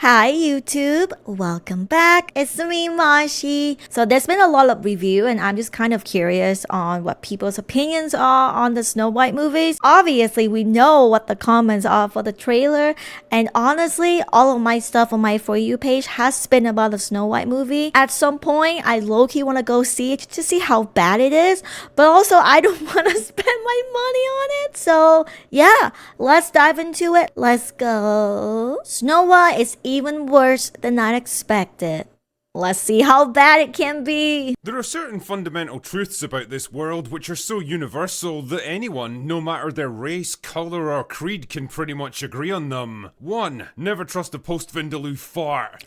Hi YouTube, welcome back. It's me, Marshie. So there's been a lot of review and I'm just kind of curious on what people's opinions are on the Snow White movies. Obviously, we know what the comments are for the trailer, and honestly, all of my stuff on my For You page has been about the Snow White movie. At some point, I low-key want to go see it to see how bad it is, but also I don't want to spend my money on it. So yeah, let's dive into it. Let's go. Snow White is even worse than I expected. Let's see how bad it can be. There are certain fundamental truths about this world which are so universal that anyone, no matter their race, colour or creed, can pretty much agree on them. 1. Never trust a post-Vindaloo fart.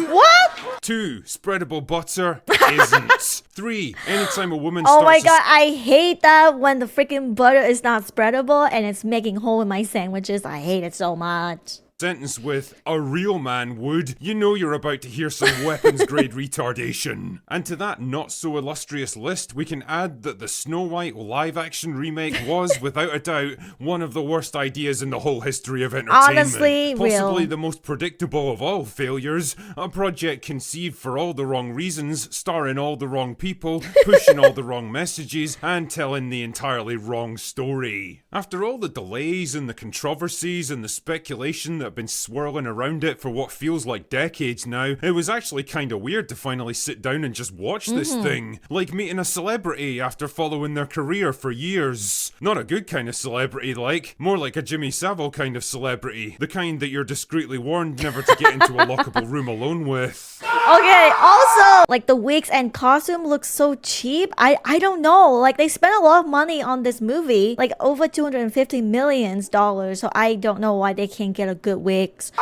What? 2. Spreadable butter isn't. 3. Anytime a woman starts Oh my god, I hate that when the freaking butter is not spreadable and it's making hole in my sandwiches. I hate it so much. Sentence with "a real man would," you know you're about to hear some weapons grade retardation. And to that not so illustrious list, we can add that the Snow White live action remake was, without a doubt, one of the worst ideas in the whole history of entertainment. Honestly, possibly the most predictable of all failures. A project conceived for all the wrong reasons, starring all the wrong people, pushing all the wrong messages, and telling the entirely wrong story. After all the delays and the controversies and the speculation that have been swirling around it for what feels like decades now, it was actually kinda weird to finally sit down and just watch this thing. Like meeting a celebrity after following their career for years. Not a good kind of celebrity, like. More like a Jimmy Savile kind of celebrity. The kind that you're discreetly warned never to get into a lockable room alone with. Okay, also, like the wigs and costume look so cheap. I don't know. Like they spent a lot of money on this movie, like over $250 million. So I don't know why they can't get a good wigs.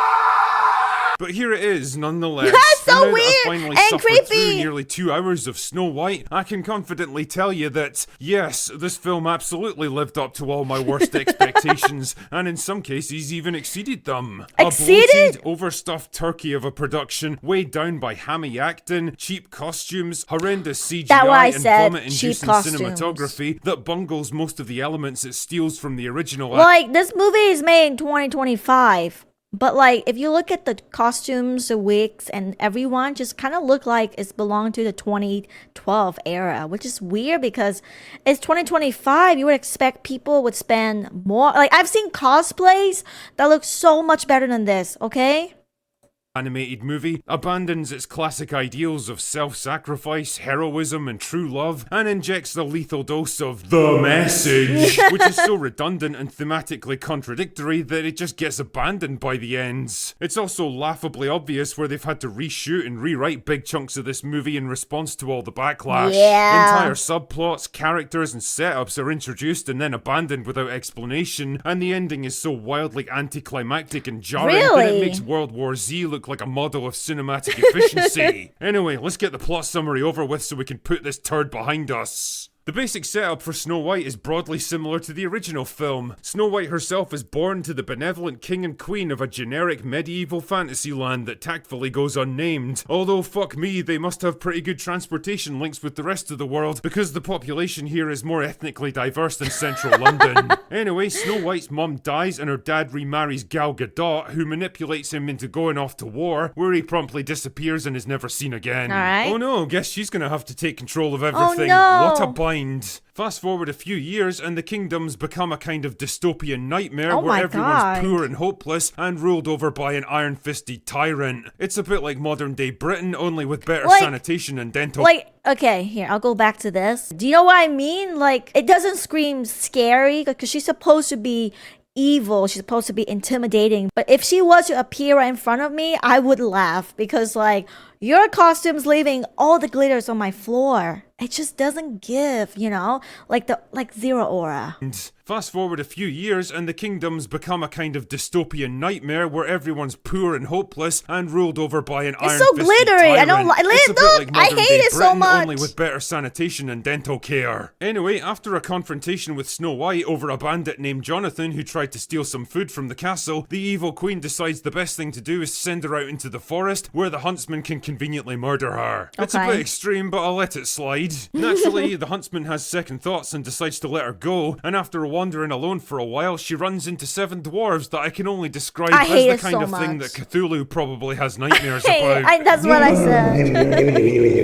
But here it is, nonetheless. That's so And now that weird I've finally and suffered creepy. through nearly 2 hours of Snow White, I can confidently tell you that, yes, this film absolutely lived up to all my worst expectations, and in some cases even exceeded them. Exceeded? A bloated, overstuffed turkey of a production, weighed down by hammy acting, cheap costumes, horrendous CGI, That's what I and said, vomit-inducing cheap costumes. cinematography that bungles most of the elements it steals from the original. Like this movie is made in 2025. But like, if you look at the costumes, the wigs, and everyone just kind of look like it's belonged to the 2012 era, which is weird because it's 2025. You would expect people would spend more. Like, I've seen cosplays that look so much better than this, okay? Animated movie abandons its classic ideals of self-sacrifice, heroism, and true love, and injects the lethal dose of the message, which is so redundant and thematically contradictory that it just gets abandoned by the ends. It's also laughably obvious where they've had to reshoot and rewrite big chunks of this movie in response to all the backlash. Yeah. Entire subplots, characters, and setups are introduced and then abandoned without explanation, and the ending is so wildly anticlimactic and jarring that Really? it makes World War Z look like a model of cinematic efficiency. Anyway, let's get the plot summary over with so we can put this turd behind us. The basic setup for Snow White is broadly similar to the original film. Snow White herself is born to the benevolent king and queen of a generic medieval fantasy land that tactfully goes unnamed. Although, fuck me, they must have pretty good transportation links with the rest of the world because the population here is more ethnically diverse than central London. Anyway, Snow White's mum dies and her dad remarries Gal Gadot, who manipulates him into going off to war, where he promptly disappears and is never seen again. Alright. Oh no, guess she's gonna have to take control of everything. no. What a bind. Fast forward a few years and the kingdom's become a kind of dystopian nightmare Oh where my everyone's God. poor and hopeless and ruled over by an iron-fisted tyrant. It's a bit like modern day Britain, only with better Like- sanitation and dental. Like, okay, here, I'll go back to this. Do you know what I mean? Like, it doesn't scream scary because she's supposed to be evil. She's supposed to be intimidating. But if she was to appear right in front of me, I would laugh because, like, your costume's leaving all the glitters on my floor. It just doesn't give, you know, like zero aura. Fast forward a few years and the kingdom's become a kind of dystopian nightmare where everyone's poor and hopeless and ruled over by an It's so iron-fisted glittery. I tyrant. don't like. It's a bit Look, like I modern hate day it so Britain, much. only with better sanitation and dental care. Anyway, after a confrontation with Snow White over a bandit named Jonathan who tried to steal some food from the castle, the evil queen decides the best thing to do is send her out into the forest where the huntsman can conveniently murder her. It's a Okay. bit extreme, but I'll let it slide. side. Naturally, the huntsman has second thoughts and decides to let her go, and after wandering alone for a while, she runs into 7 dwarves that I can only describe as the kind of thing that Cthulhu probably has nightmares about. That's what I said.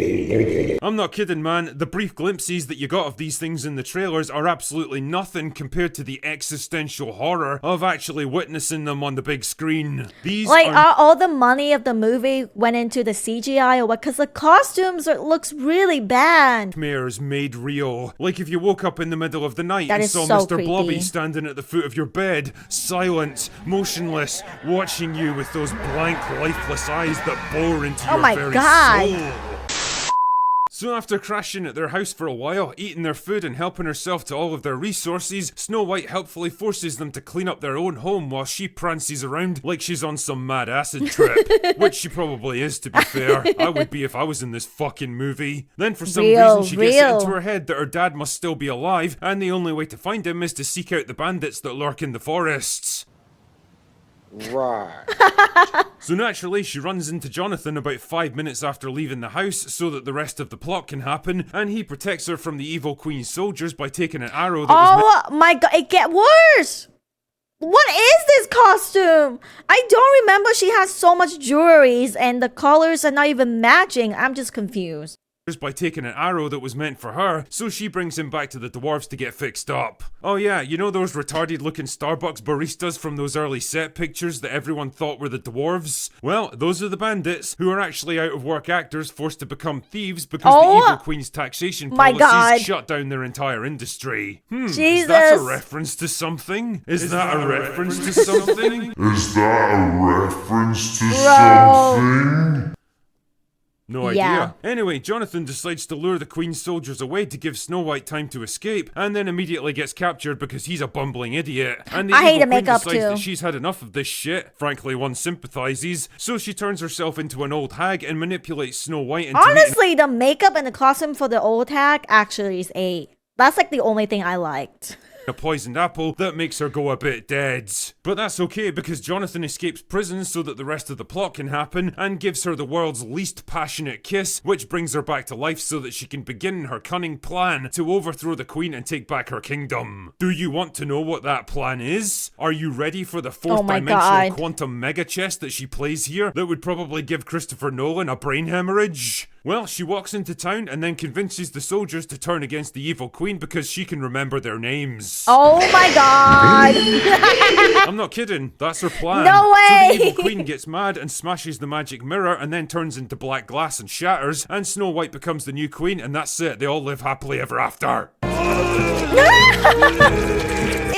I'm not kidding, man. The brief glimpses that you got of these things in the trailers are absolutely nothing compared to the existential horror of actually witnessing them on the big screen. These are all the money of the movie went into the CGI or what? Because the costumes looks really bad. Nightmares made real. Like if you woke up in the middle of the night That and is saw so Mr. creepy. Blobby standing at the foot of your bed, silent, motionless, watching you with those blank, lifeless eyes that bore into your very soul. So after crashing at their house for a while, eating their food and helping herself to all of their resources, Snow White helpfully forces them to clean up their own home while she prances around like she's on some mad acid trip. Which she probably is, to be fair. I would be if I was in this fucking movie. Then for some reason she gets it into her head that her dad must still be alive, and the only way to find him is to seek out the bandits that lurk in the forests. Right. So naturally, she runs into Jonathan about 5 minutes after leaving the house so that the rest of the plot can happen, and he protects her from the evil queen's soldiers by taking an arrow that was my god, it get worse! What is this costume? I don't remember she has so much jewelries and the colors are not even matching. I'm just confused. By taking an arrow that was meant for her, so she brings him back to the dwarves to get fixed up. Oh yeah, you know those retarded looking Starbucks baristas from those early set pictures that everyone thought were the dwarves? Well, those are the bandits, who are actually out of work actors forced to become thieves because the evil queen's taxation policies shut down their entire industry. Jesus. Is that a reference to something? Is that a reference to something? Is that a reference to something? No idea. Anyway, Jonathan decides to lure the Queen's soldiers away to give Snow White time to escape, and then immediately gets captured because he's a bumbling idiot. And the evil Queen decides that she's had enough of this shit. Frankly, one sympathizes. So she turns herself into an old hag and manipulates Snow White into honestly, the makeup and the costume for the old hag actually is A. That's like the only thing I liked. A poisoned apple that makes her go a bit dead. But that's okay because Jonathan escapes prison so that the rest of the plot can happen and gives her the world's least passionate kiss, which brings her back to life so that she can begin her cunning plan to overthrow the queen and take back her kingdom. Do you want to know what that plan is? Are you ready for the fourth dimensional quantum mega chess that she plays here that would probably give Christopher Nolan a brain hemorrhage? Well, she walks into town and then convinces the soldiers to turn against the evil queen because she can remember their names. Oh my god! I'm not kidding, that's her plan. No way! So the evil queen gets mad and smashes the magic mirror and then turns into black glass and shatters, and Snow White becomes the new queen, and that's it, they all live happily ever after.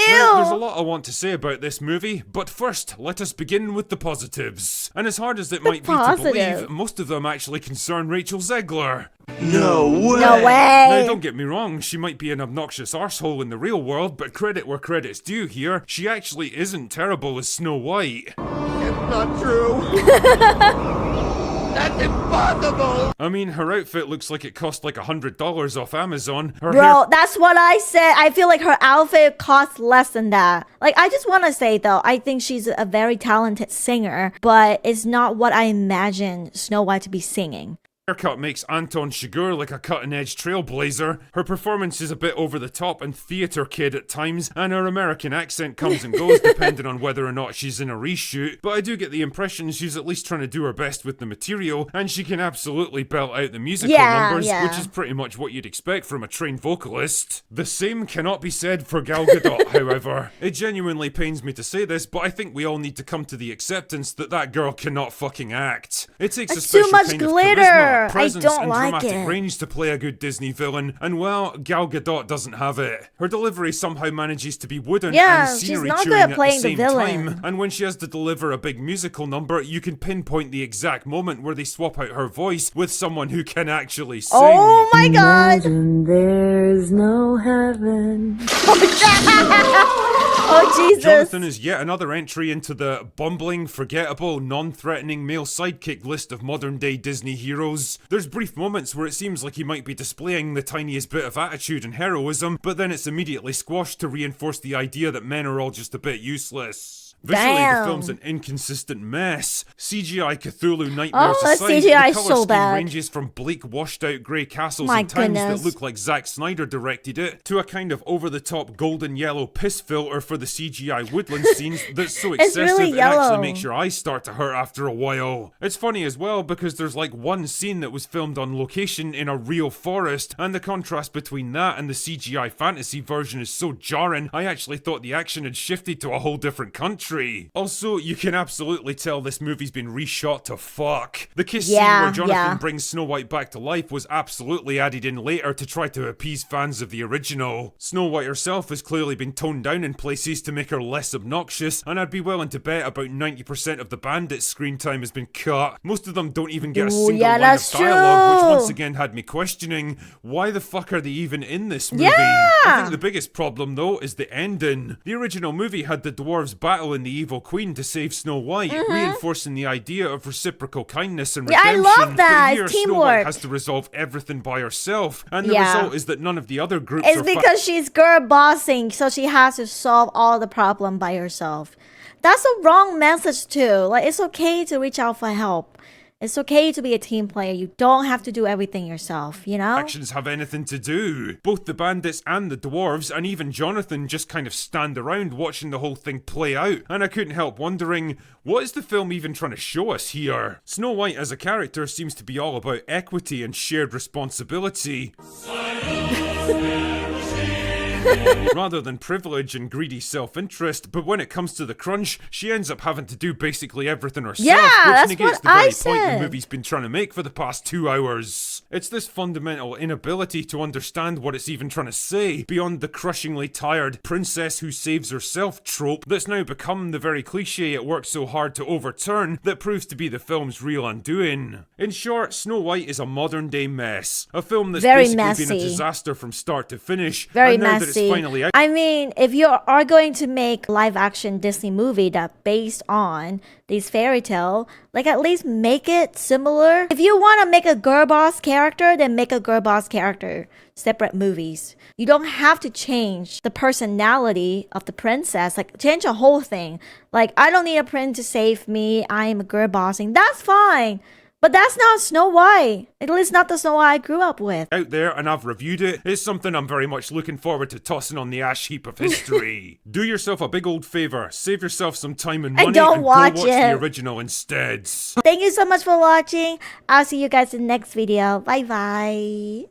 Now, there's a lot I want to say about this movie, but first, let us begin with the positives. And as hard as it might be to believe, most of them actually concern Rachel Zegler. No way! No way! Now, don't get me wrong, she might be an obnoxious arsehole in the real world, but credit where credit's due here, she actually isn't terrible as Snow White. It's not true! That's impossible! I mean, her outfit looks like it cost like $100 off Amazon. Bro, that's what I said. I feel like her outfit costs less than that. Like, I just want to say, though, I think she's a very talented singer, but it's not what I imagine Snow White to be singing. Haircut makes Anton Chigurh like a cutting-edge trailblazer. Her performance is a bit over the top and theatre kid at times, and her American accent comes and goes depending on whether or not she's in a reshoot. But I do get the impression she's at least trying to do her best with the material, and she can absolutely belt out the musical numbers, which is pretty much what you'd expect from a trained vocalist. The same cannot be said for Gal Gadot, however. It genuinely pains me to say this, but I think we all need to come to the acceptance that that girl cannot fucking act. It takes a special kind of charisma, presence, and dramatic range to play a good Disney villain, and well, Gal Gadot doesn't have it. Her delivery somehow manages to be wooden and scenery chewing at the same time, and when she has to deliver a big musical number, you can pinpoint the exact moment where they swap out her voice with someone who can actually sing. Oh my god! Imagine there's no heaven. Oh Jesus! Jonathan is yet another entry into the bumbling, forgettable, non-threatening male sidekick list of modern-day Disney heroes. There's brief moments where it seems like he might be displaying the tiniest bit of attitude and heroism, but then it's immediately squashed to reinforce the idea that men are all just a bit useless. Visually, Damn. the film's an inconsistent mess. CGI Cthulhu nightmares Oh, aside, CGI the is colour so scheme bad. ranges from bleak, washed-out grey castles My and towns goodness. that look like Zack Snyder directed it, to a kind of over-the-top golden yellow piss filter for the CGI woodland scenes that's so It's excessive really it actually yellow. makes your eyes start to hurt after a while. It's funny as well because there's like one scene that was filmed on location in a real forest, and the contrast between that and the CGI fantasy version is so jarring, I actually thought the action had shifted to a whole different country. Also, you can absolutely tell this movie's been reshot to fuck. The kiss scene where Jonathan brings Snow White back to life was absolutely added in later to try to appease fans of the original. Snow White herself has clearly been toned down in places to make her less obnoxious, and I'd be willing to bet about 90% of the bandits' screen time has been cut. Most of them don't even get a single line of that's dialogue, true. which once again had me questioning, why the fuck are they even in this movie? Yeah. I think the biggest problem though is the ending. The original movie had the dwarves battling the evil queen to save Snow White, reinforcing the idea of reciprocal kindness and Yeah, I redemption. love that. But here, It's Snow White teamwork. has to resolve everything by herself, and the Yeah. result is that none of the other groups It's are because she's girl bossing, so she has to solve all the problem by herself. That's a wrong message too. Like, it's okay to reach out for help. It's okay to be a team player. You don't have to do everything yourself, you know? actions have anything to do. Both the bandits and the dwarves, and even Jonathan, just kind of stand around watching the whole thing play out, and I couldn't help wondering, what is the film even trying to show us here? Snow White as a character seems to be all about equity and shared responsibility. Rather than privilege and greedy self-interest, but when it comes to the crunch, she ends up having to do basically everything herself, Yeah, that's which negates what the very I point said. the movie's been trying to make for the past 2 hours. It's this fundamental inability to understand what it's even trying to say, beyond the crushingly tired princess who saves herself trope that's now become the very cliche it worked so hard to overturn that proves to be the film's real undoing. In short, Snow White is a modern-day mess. A film that's Very basically messy. been a disaster from start to finish, Very and now messy. that it's finally out, I mean, if you are going to make live action Disney movie that based on these fairy tale, like at least make it similar. If you want to make a girl boss character, then make a girl boss character. Separate movies. You don't have to change the personality of the princess. Like, change the whole thing. Like, I don't need a prince to save me. I am a girl bossing. That's fine. But that's not Snow White. At least not the Snow White I grew up with. out there, and I've reviewed it. It's something I'm very much looking forward to tossing on the ash heap of history. Do yourself a big old favor, save yourself some time and money, don't and watch go watch it. the original instead. Thank you so much for watching. I'll see you guys in the next video. Bye bye.